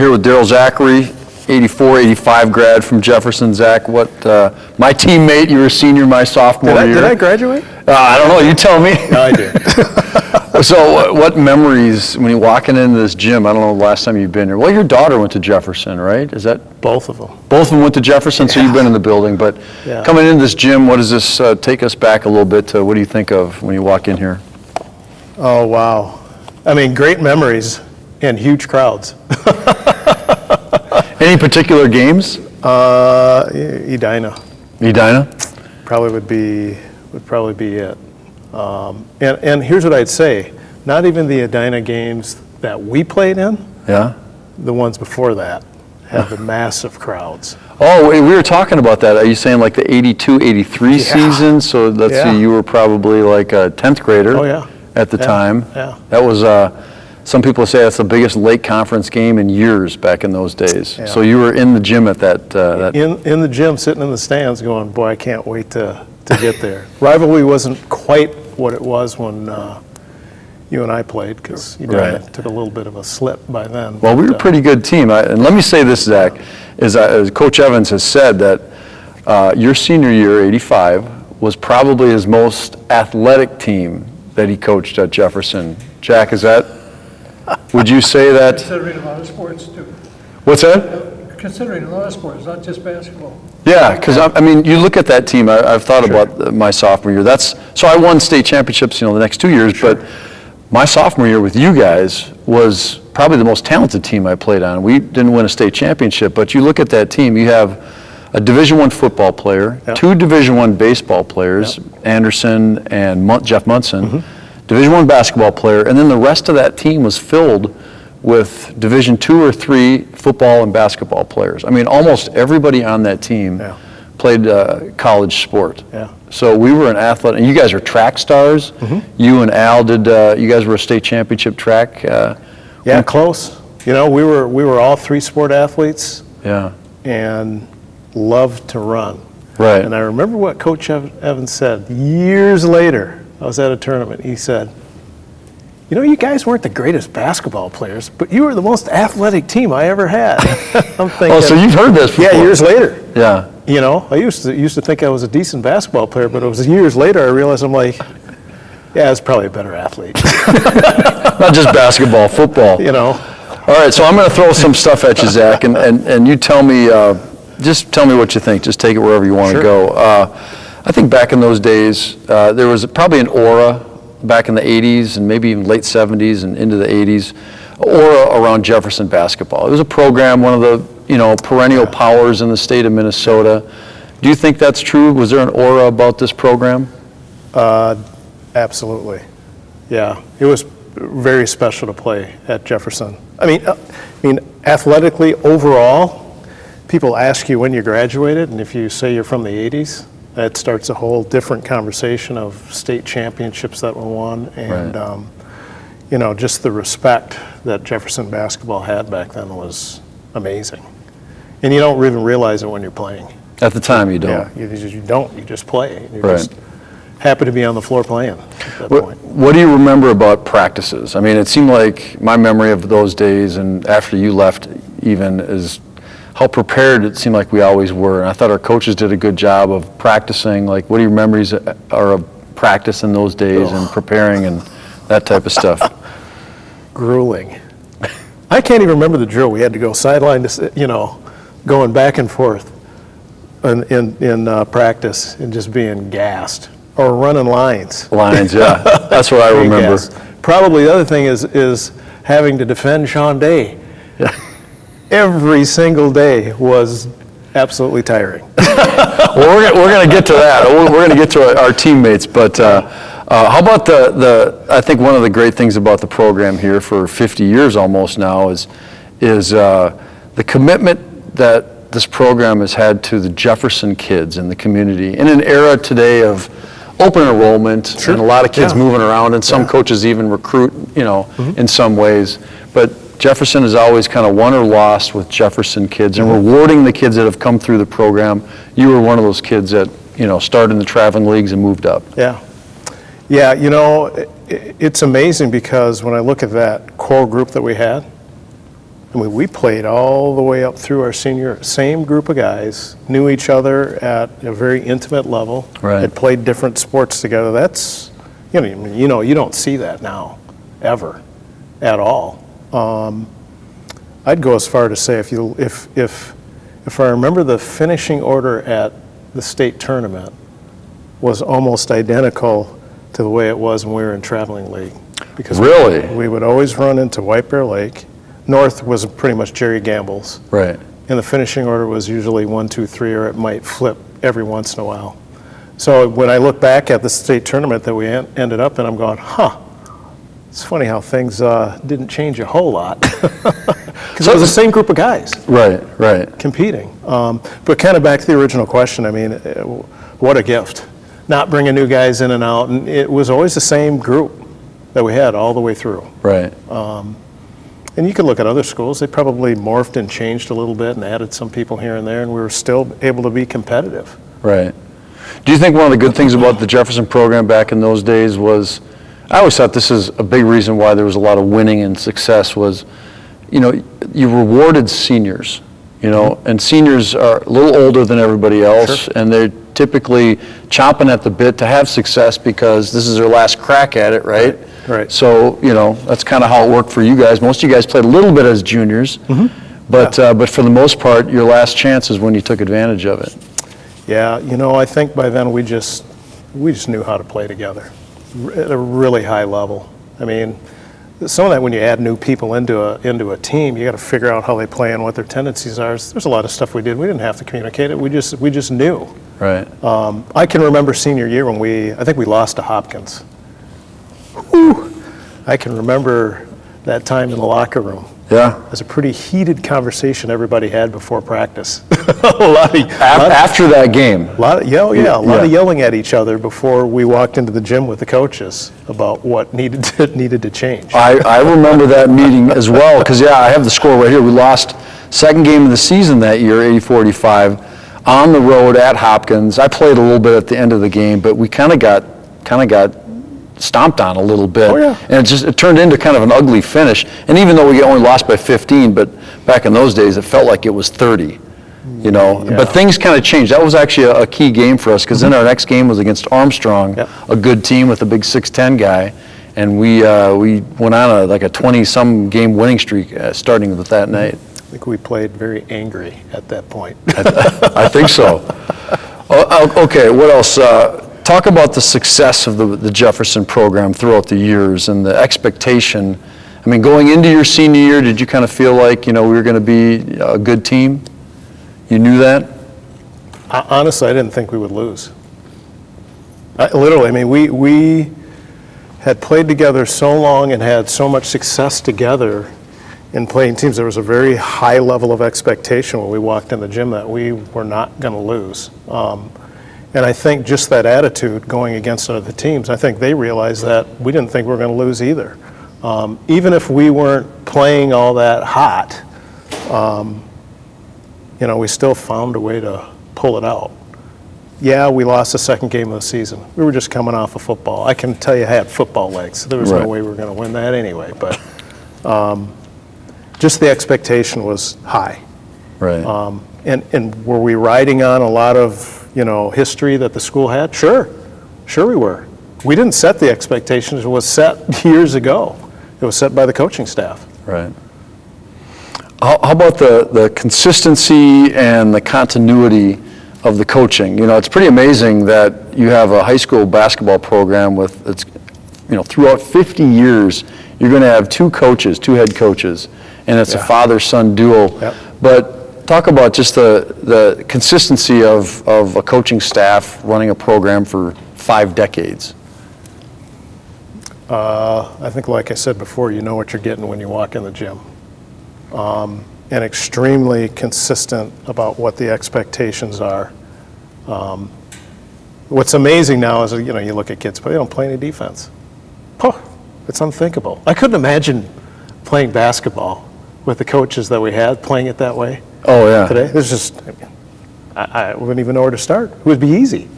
here with Daryl Zachary, 84, 85 grad from Jefferson. Zach, my teammate, you were a senior my sophomore year. Did I graduate? I don't know, you tell me. No, I did. So what memories, when you're walking into this gym, I don't know the last time you've been here. Well, your daughter went to Jefferson, right? Is that? Both of them. Both of them went to Jefferson, so you've been in the building. But coming into this gym, what does this take us back a little bit to? What do you think of when you walk in here? Oh, wow. I mean, great memories and huge crowds. Any particular games? Edina. Edina? Probably would probably be it. And here's what I'd say. Not even the Edina games that we played in. Yeah. The ones before that had the massive crowds. Oh, we were talking about that. Are you saying like the 82, 83 season? So let's see, you were probably like a 10th grader at the time. Yeah. That was, some people say that's the biggest Lake Conference game in years back in those days. Yeah. So you were in the gym at that. In the gym, sitting in the stands going, boy, I can't wait to get there. Rivalry wasn't quite what it was when you and I played, because took a little bit of a slip by then. Well, we were a pretty good team. And let me say this, Zach, as Coach Evans has said, that your senior year, 85, was probably his most athletic team that he coached at Jefferson. Jack, is that? Would you say that? Considering a lot of sports, too. What's that? Considering a lot of sports, not just basketball. Yeah, because I mean, you look at that team. I've thought about my sophomore year. So I won state championships, the next 2 years. But my sophomore year with you guys was probably the most talented team I played on. We didn't win a state championship, but you look at that team. You have a Division I football player, 2 Division I baseball players, Anderson and Jeff Munson. Division I basketball player, and then the rest of that team was filled with Division II or III football and basketball players. I mean, almost everybody on that team played college sport. Yeah. So we were an athlete, and you guys are track stars. You and Al did. You guys were a state championship track. Yeah, close. We were all 3 sport athletes. Yeah. And loved to run. Right. And I remember what Coach Evans said years later. I was at a tournament. He said, you guys weren't the greatest basketball players, but you were the most athletic team I ever had. I'm thinking, oh, so you've heard this before. Yeah, years later. Yeah. I used to think I was a decent basketball player, but it was years later I realized I'm like, yeah, I was probably a better athlete. Not just basketball, football. All right, so I'm going to throw some stuff at you, Zach, and you tell me, just tell me what you think. Just take it wherever you want to go. I think back in those days, there was probably an aura back in the 80s and maybe even late 70s and into the 80s, aura around Jefferson basketball. It was a program, one of the perennial powers in the state of Minnesota. Do you think that's true? Was there an aura about this program? Absolutely. Yeah, it was very special to play at Jefferson. I mean, athletically overall, people ask you when you graduated, and if you say you're from the 80s, that starts a whole different conversation of state championships that were won, and just the respect that Jefferson basketball had back then was amazing. And you don't even realize it when you're playing. At the time, you don't. Yeah, you don't. You just play. You're just happy to be on the floor playing at that point. What do you remember about practices? I mean, it seemed like my memory of those days, and after you left even, is how prepared it seemed like we always were. And I thought our coaches did a good job of practicing. Like, what are your memories are of practice in those days and preparing and that type of stuff? Grueling. I can't even remember the drill. We had to go sideline to, going back and forth in practice and just being gassed or running lines. Lines, yeah. That's what I remember. Probably the other thing is having to defend Sean Day. Yeah. Every single day was absolutely tiring. Well, we're going to get to that. We're going to get to our teammates, but how about I think one of the great things about the program here for 50 years almost now is the commitment that this program has had to the Jefferson kids in the community. In an era today of open enrollment and a lot of kids moving around, and some coaches even recruit, in some ways, but Jefferson has always kind of won or lost with Jefferson kids and rewarding the kids that have come through the program. You were one of those kids that, started in the traveling leagues and moved up. Yeah. Yeah, it's amazing because when I look at that core group that we had, I mean, we played all the way up through our senior, same group of guys, knew each other at a very intimate level. Right. Had played different sports together. That's, you don't see that now, ever, at all. I'd go as far to say if I remember, the finishing order at the state tournament was almost identical to the way it was when we were in traveling league. Because Really? we would always run into White Bear Lake. North was pretty much Jerry Gamble's. Right. And the finishing order was usually 1, 2, 3, or it might flip every once in a while. So when I look back at the state tournament that we ended up in, I'm going, it's funny how things didn't change a whole lot. Because it was the same group of guys. Right. Competing. But kind of back to the original question, I mean, what a gift. Not bringing new guys in and out, and it was always the same group that we had all the way through. Right. And you could look at other schools, they probably morphed and changed a little bit and added some people here and there, and we were still able to be competitive. Right. Do you think one of the good things about the Jefferson program back in those days was, I always thought this is a big reason why there was a lot of winning and success was, you rewarded seniors, and seniors are a little older than everybody else, Sure. and they're typically chomping at the bit to have success because this is their last crack at it, right? Right. So, that's kind of how it worked for you guys. Most of you guys played a little bit as juniors, but for the most part, your last chance is when you took advantage of it. Yeah, I think by then we just knew how to play together at a really high level. I mean, some of that when you add new people into a team, you got to figure out how they play and what their tendencies are. There's a lot of stuff we did. We didn't have to communicate it. We just knew. Right. I can remember senior year when I think we lost to Hopkins. Whew. I can remember that time in the locker room. Yeah. It was a pretty heated conversation everybody had before practice. After that game. A lot of yelling at each other before we walked into the gym with the coaches about what needed to change. I remember that meeting as well, because, I have the score right here. We lost second game of the season that year, 84-85, on the road at Hopkins. I played a little bit at the end of the game, but we kind of got stomped on a little bit. Oh, yeah. And it turned into kind of an ugly finish. And even though we only lost by 15, but back in those days, it felt like it was 30. Yeah. But things kind of changed. That was actually a key game for us, because then our next game was against Armstrong, a good team with a big 6'10" guy, and we went on a 20-some game winning streak starting with that night. I think we played very angry at that point. I think so. Okay, what else? Talk about the success of the Jefferson program throughout the years and the expectation. I mean, going into your senior year, did you kind of feel like, we were going to be a good team? You knew that? Honestly, I didn't think we would lose. We had played together so long and had so much success together in playing teams. There was a very high level of expectation when we walked in the gym that we were not going to lose. And I think just that attitude going against other teams, I think they realized that we didn't think we were going to lose either. Even if we weren't playing all that hot, we still found a way to pull it out. Yeah, we lost the second game of the season. We were just coming off of football. I can tell you I had football legs. There was no way we were going to win that anyway. But just the expectation was high. Right. And were we riding on a lot of history that the school had? Sure we were. We didn't set the expectations. It was set years ago. It was set by the coaching staff. Right. How about the consistency and the continuity of the coaching? It's pretty amazing that you have a high school basketball program with, throughout 50 years, you're going to have two head coaches, and it's a father-son duo. Yep. But talk about just the consistency of a coaching staff running a program for 5 decades. I think, like I said before, you know what you're getting when you walk in the gym. And extremely consistent about what the expectations are. What's amazing now is, you look at kids, but they don't play any defense. It's unthinkable. I couldn't imagine playing basketball with the coaches that we had, playing it that way. Oh, yeah. Today, there's just, I wouldn't even know where to start. It would be easy.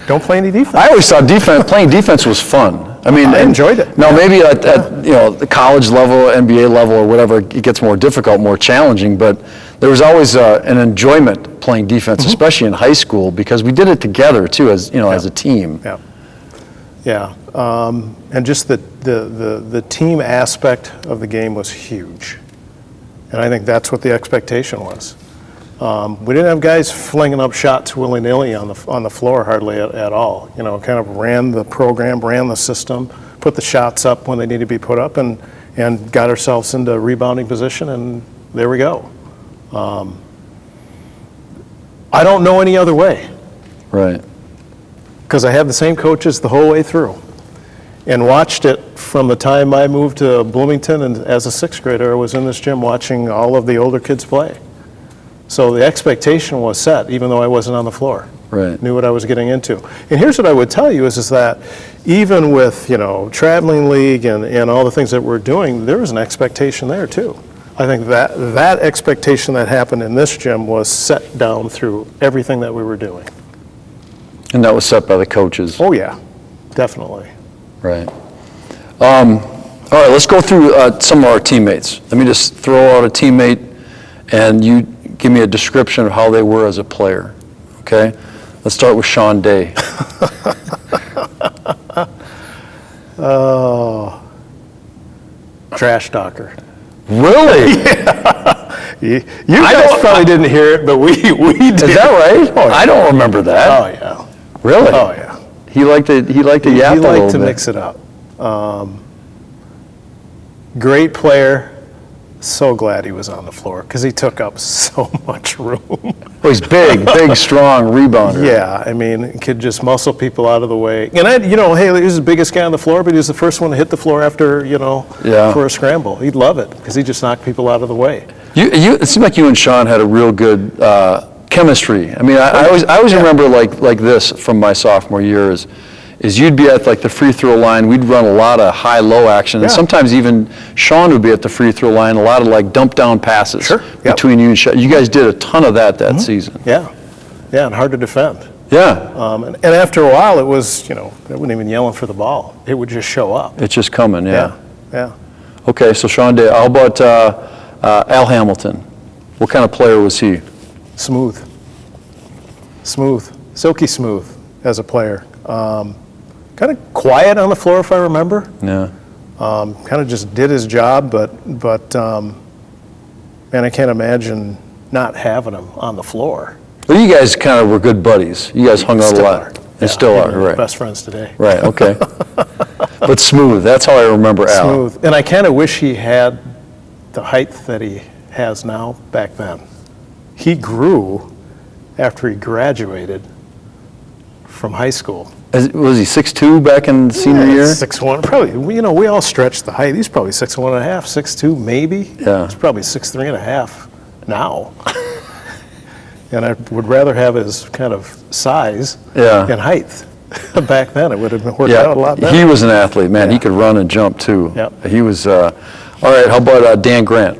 Don't play any defense. I always thought playing defense was fun. I mean, I enjoyed it. Now, maybe at the college level, NBA level, or whatever, it gets more difficult, more challenging. But there was always an enjoyment playing defense, especially in high school, because we did it together too, as as a team. Yeah. Yeah. And just the team aspect of the game was huge. And I think that's what the expectation was. We didn't have guys flinging up shots willy-nilly on the floor hardly at all. Kind of ran the program, ran the system, put the shots up when they needed to be put up, and got ourselves into rebounding position, and there we go. I don't know any other way. Right. Because I had the same coaches the whole way through, and watched it from the time I moved to Bloomington, and as a sixth grader, I was in this gym watching all of the older kids play. So the expectation was set, even though I wasn't on the floor. Right. Knew what I was getting into. And here's what I would tell you is that even with, traveling league and all the things that we're doing, there was an expectation there too. I think that expectation that happened in this gym was set down through everything that we were doing. And that was set by the coaches. Oh yeah, definitely. Right. All right, let's go through some of our teammates. Let me just throw out a teammate, and you give me a description of how they were as a player, okay? Let's start with Sean Day. Oh, trash talker. Really? You guys probably didn't hear it, but we did. Is that right? Oh, yeah. I don't remember that. Oh yeah. Really? Oh yeah. He liked to yap a little bit. He liked to mix it up. Great player. So glad he was on the floor because he took up so much room. Well, he's big, strong rebounder. Yeah, I mean, could just muscle people out of the way. And hey, he was the biggest guy on the floor, but he was the first one to hit the floor after, for a scramble. He'd love it because he just knocked people out of the way. It seemed like you and Sean had a real good chemistry. I mean, I always remember like this from my sophomore year is you'd be at like the free throw line, we'd run a lot of high-low action, and sometimes even Sean would be at the free throw line, a lot of like dump down passes between you and Sean. You guys did a ton of that season. Yeah, and hard to defend. Yeah. And after a while, it was, they wouldn't even yelling for the ball. It would just show up. It's just coming, yeah. Okay, so Sean Day, how about Al Hamilton? What kind of player was he? Smooth, silky smooth as a player. Kind of quiet on the floor, if I remember. Yeah. Kind of just did his job, but man, I can't imagine not having him on the floor. Well, you guys kind of were good buddies. You guys hung out a lot. And still are, right. Best friends today. Right, okay. But smooth, that's how I remember Al. Smooth. And I kind of wish he had the height that he has now back then. He grew after he graduated from high school. Was he 6'2" back in senior year? 6'1", probably. We all stretched the height. He's probably 6'1 and a half, 6'2", maybe. Yeah. He's probably 6'3 and a half now. And I would rather have his kind of size and height. Back then, it would have worked out a lot better. He was an athlete, man. He could run and jump too. Yep. He was. All right, how about Dan Grant?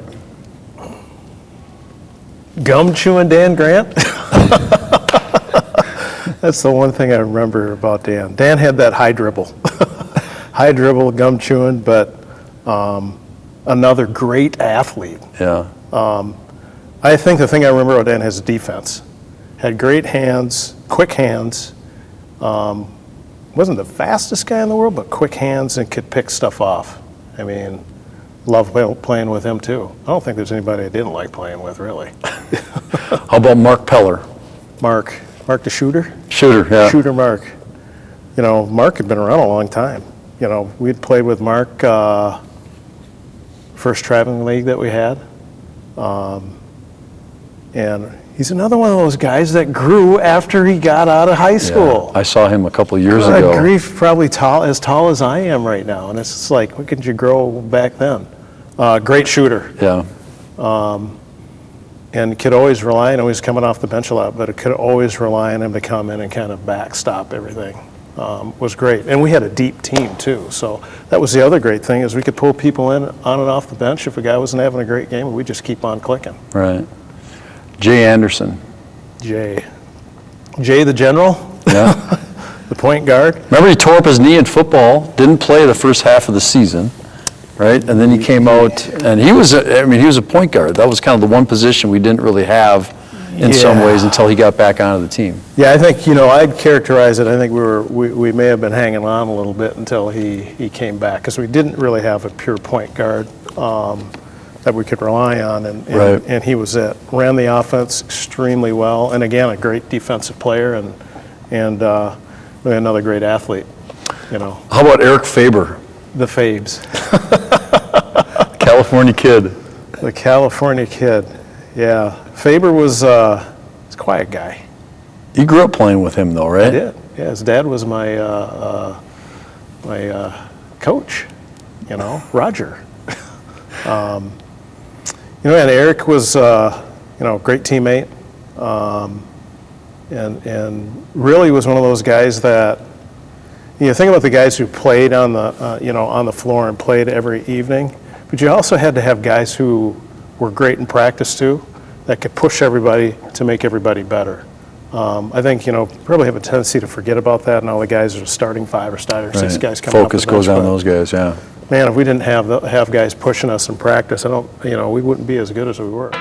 Gum chewing Dan Grant. That's the one thing I remember about Dan. Dan had that high dribble. High dribble, gum chewing, but another great athlete. Yeah. I think the thing I remember about Dan is defense. Had great hands, quick hands. Wasn't the fastest guy in the world, but quick hands and could pick stuff off. I mean, loved playing with him too. I don't think there's anybody I didn't like playing with, really. How about Mark Peller? Mark the shooter? Shooter, yeah. Shooter Mark. Mark had been around a long time. We'd played with Mark first traveling league that we had. And he's another one of those guys that grew after he got out of high school. Yeah, I saw him a couple of years Good ago. grief, probably as tall as I am right now. And it's just like, what could you grow back then? Great shooter. Yeah. And could always rely on him. He was coming off the bench a lot, but it could always rely on him to come in and kind of backstop everything. Was great. And we had a deep team too. So that was the other great thing is we could pull people in on and off the bench if a guy wasn't having a great game, and we'd just keep on clicking. Right. Jay Anderson. Jay the general? Yeah. The point guard. Remember, he tore up his knee in football, didn't play the first half of the season, right? And then he came out, and he was a point guard. That was kind of the one position we didn't really have in some ways until he got back onto the team. Yeah, I think, I'd characterize it, I think we may have been hanging on a little bit until he came back, because we didn't really have a pure point guard that we could rely on, and he was it. Ran the offense extremely well, and again, a great defensive player, and another great athlete, How about Eric Faber? The Fabes. California kid. The California kid, yeah. Faber was a quiet guy. You grew up playing with him, though, right? I did. Yeah, his dad was my coach. Roger. And Eric was a great teammate, and really was one of those guys that think about the guys who played on the on the floor and played every evening, but you also had to have guys who were great in practice too, that could push everybody to make everybody better. I think, probably have a tendency to forget about that, and all the guys are starting 5 or starting 6 guys coming Focus off the bench, goes on those guys, yeah. Man, if we didn't have guys pushing us in practice, we wouldn't be as good as we were.